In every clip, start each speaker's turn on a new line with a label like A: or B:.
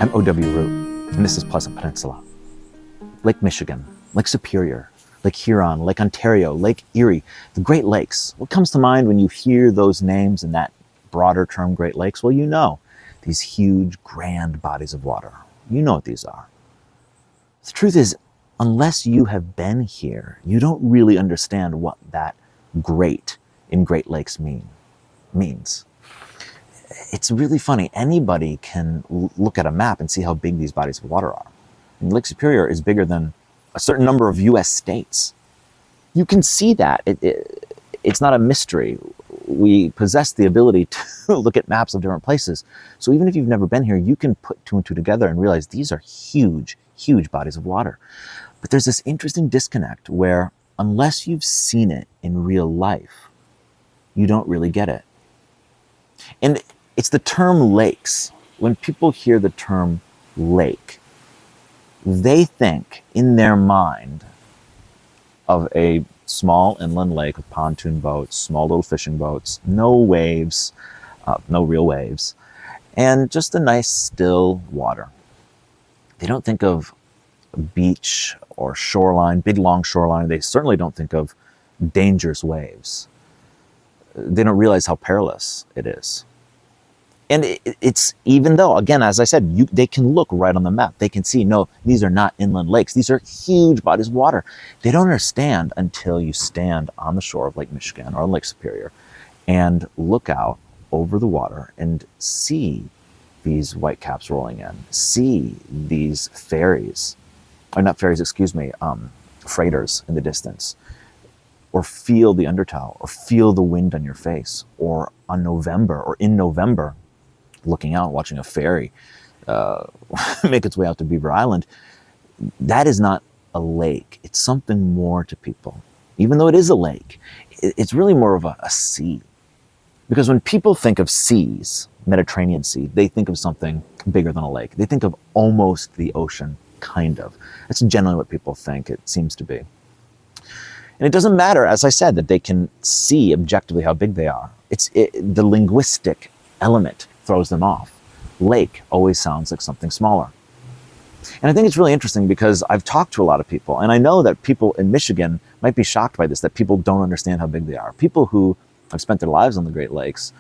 A: I'm O.W. Root, and this is Pleasant Peninsula. Lake Michigan, Lake Superior, Lake Huron, Lake Ontario, Lake Erie, the Great Lakes. What comes to mind when you hear those names and that broader term Great Lakes? Well, you know, these huge, grand bodies of water. You know what these are. The truth is, unless you have been here, you don't really understand what that great in Great Lakes means. It's really funny. Anybody can look at a map and see how big these bodies of water are. And Lake Superior is bigger than a certain number of US states. You can see that. It's not a mystery. We possess the ability to look at maps of different places. So even if you've never been here, you can put two and two together and realize these are huge, huge bodies of water. But there's this interesting disconnect where unless you've seen it in real life, you don't really get it. And it's the term lakes. When people hear the term lake, they think in their mind of a small inland lake with pontoon boats, small little fishing boats, no waves, no real waves, and just a nice still water. They don't think of a beach or shoreline, big long shoreline. They certainly don't think of dangerous waves. They don't realize how perilous it is. And it's, even though, again, as I said, they can look right on the map. They can see, no, these are not inland lakes. These are huge bodies of water. They don't understand until you stand on the shore of Lake Michigan or Lake Superior and look out over the water and see these whitecaps rolling in, see these ferries, or not ferries, excuse me, freighters in the distance, or feel the undertow, or feel the wind on your face, or in November, looking out, watching a ferry make its way out to Beaver Island. That is not a lake. It's something more to people. Even though it is a lake, it's really more of a sea. Because when people think of seas, Mediterranean Sea, they think of something bigger than a lake. They think of almost the ocean, kind of. That's generally what people think it seems to be. And it doesn't matter, as I said, that they can see objectively how big they are. The linguistic element throws them off. Lake always sounds like something smaller. And I think it's really interesting because I've talked to a lot of people, and I know that people in Michigan might be shocked by this, that people don't understand how big they are. People who have spent their lives on the Great Lakes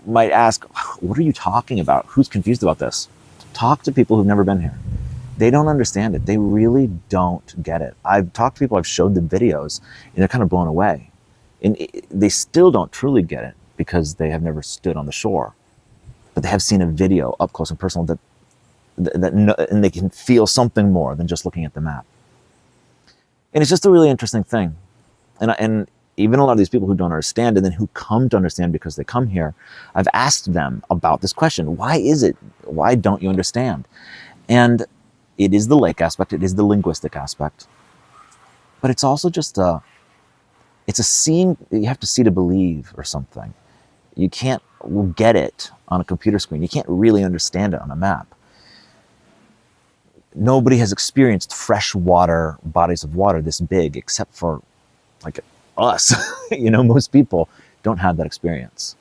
A: might ask, what are you talking about? Who's confused about this? Talk to people who've never been here. They don't understand it. They really don't get it. I've talked to people, I've showed them videos, and they're kind of blown away. And they still don't truly get it because they have never stood on the shore. But they have seen a video up close and personal and they can feel something more than just looking at the map. And it's just a really interesting thing. And even a lot of these people who don't understand and then who come to understand because they come here, I've asked them about this question. Why is it? Why don't you understand? And it is the lake aspect. It is the linguistic aspect. But it's also just it's a seeing. You have to see to believe or something. You can't get it on a computer screen. You can't really understand it on a map. Nobody has experienced freshwater bodies of water this big except for like us. Most people don't have that experience.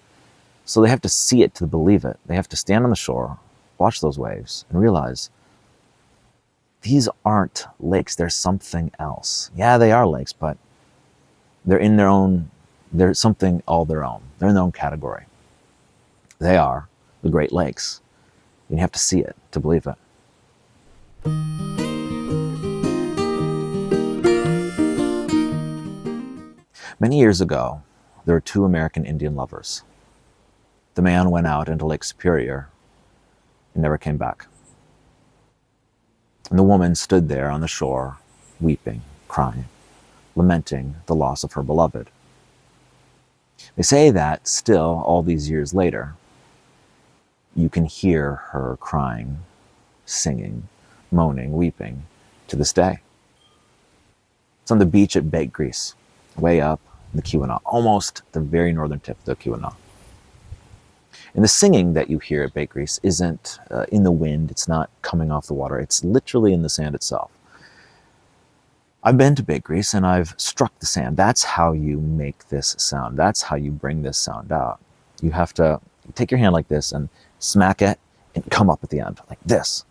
A: So they have to see it to believe it. They have to stand on the shore, watch those waves, and realize these aren't lakes. They're something else. Yeah, they are lakes, but they're something all their own. They're in their own category. They are the Great Lakes. You have to see it to believe it. Many years ago, there were two American Indian lovers. The man went out into Lake Superior and never came back. And the woman stood there on the shore, weeping, crying, lamenting the loss of her beloved. They say that still, all these years later, you can hear her crying, singing, moaning, weeping to this day. It's on the beach at Bete, Grise, way up in the Keweenaw, almost the very northern tip of the Keweenaw. And the singing that you hear at Bete, Grise isn't in the wind, it's not coming off the water, it's literally in the sand itself. I've been to Bete, Grise and I've struck the sand. That's how you make this sound. That's how you bring this sound out. You have to take your hand like this and smack it and come up at the end, like this.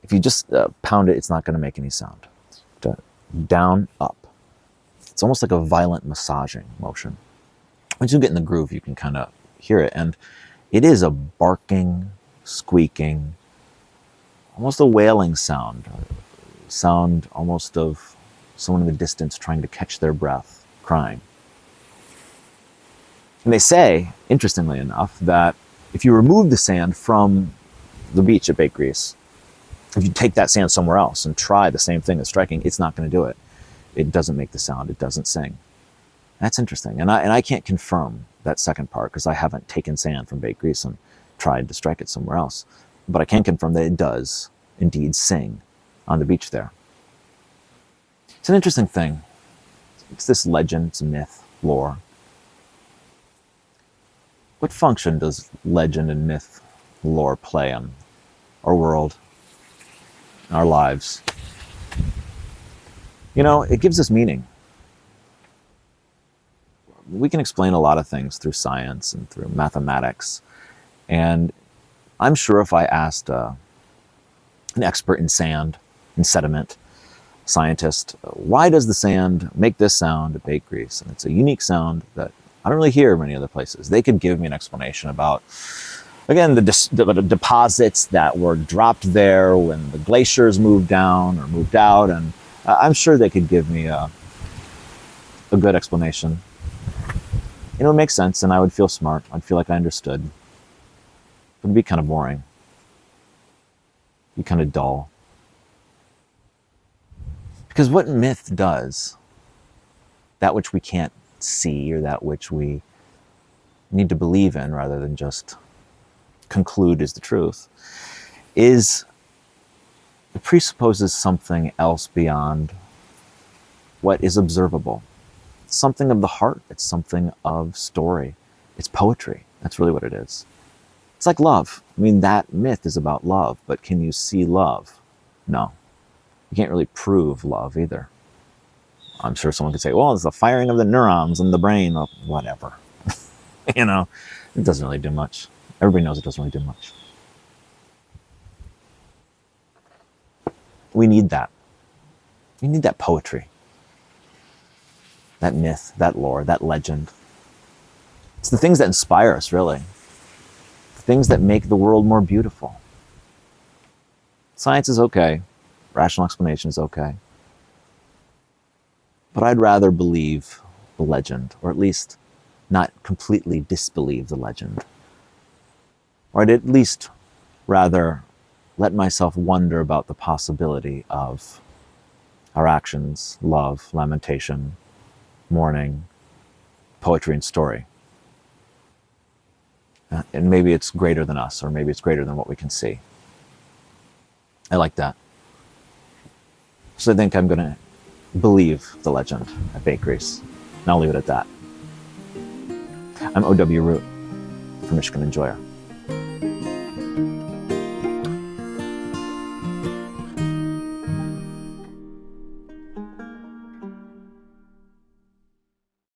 A: If you just pound it, it's not going to make any sound. Down, up. It's almost like a violent massaging motion. Once you get in the groove, you can kind of hear it. And it is a barking, squeaking, almost a wailing sound. Sound almost of someone in the distance trying to catch their breath, crying. And they say, interestingly enough, that if you remove the sand from the beach at Bete, Grise, if you take that sand somewhere else and try the same thing as striking, it's not going to do it. It doesn't make the sound. It doesn't sing. That's interesting. And I can't confirm that second part because I haven't taken sand from Bete, Grise and tried to strike it somewhere else. But I can confirm that it does indeed sing on the beach there. It's an interesting thing. It's this legend, it's a myth, lore. What function does legend and myth lore play in our world, in our lives? You know, it gives us meaning. We can explain a lot of things through science and through mathematics. And I'm sure if I asked an expert in sand, in sediment, scientist, why does the sand make this sound at Bete, Grise? And it's a unique sound that I don't really hear many other places. They could give me an explanation about, again, the deposits that were dropped there when the glaciers moved down or moved out. And I'm sure they could give me a good explanation. It would make sense and I would feel smart. I'd feel like I understood. But it'd be kind of boring. It'd be kind of dull. Because what myth does, that which we can't see or that which we need to believe in rather than just conclude is the truth, is it presupposes something else beyond what is observable. It's something of the heart. It's something of story. It's poetry. That's really what it is. It's like love. I mean, that myth is about love, but can you see love? No. You can't really prove love either. I'm sure someone could say, well, it's the firing of the neurons in the brain. Well, whatever. You know, it doesn't really do much. Everybody knows it doesn't really do much. We need that. We need that poetry, that myth, that lore, that legend. It's the things that inspire us, really. The things that make the world more beautiful. Science is okay. Rational explanation is okay. But I'd rather believe the legend, or at least not completely disbelieve the legend. Or I'd at least rather let myself wonder about the possibility of our actions, love, lamentation, mourning, poetry, and story. And maybe it's greater than us, or maybe it's greater than what we can see. I like that. So I think I'm going to believe the legend at Bete, Grise. And I'll leave it at that. I'm O.W. Root for Michigan Enjoyer.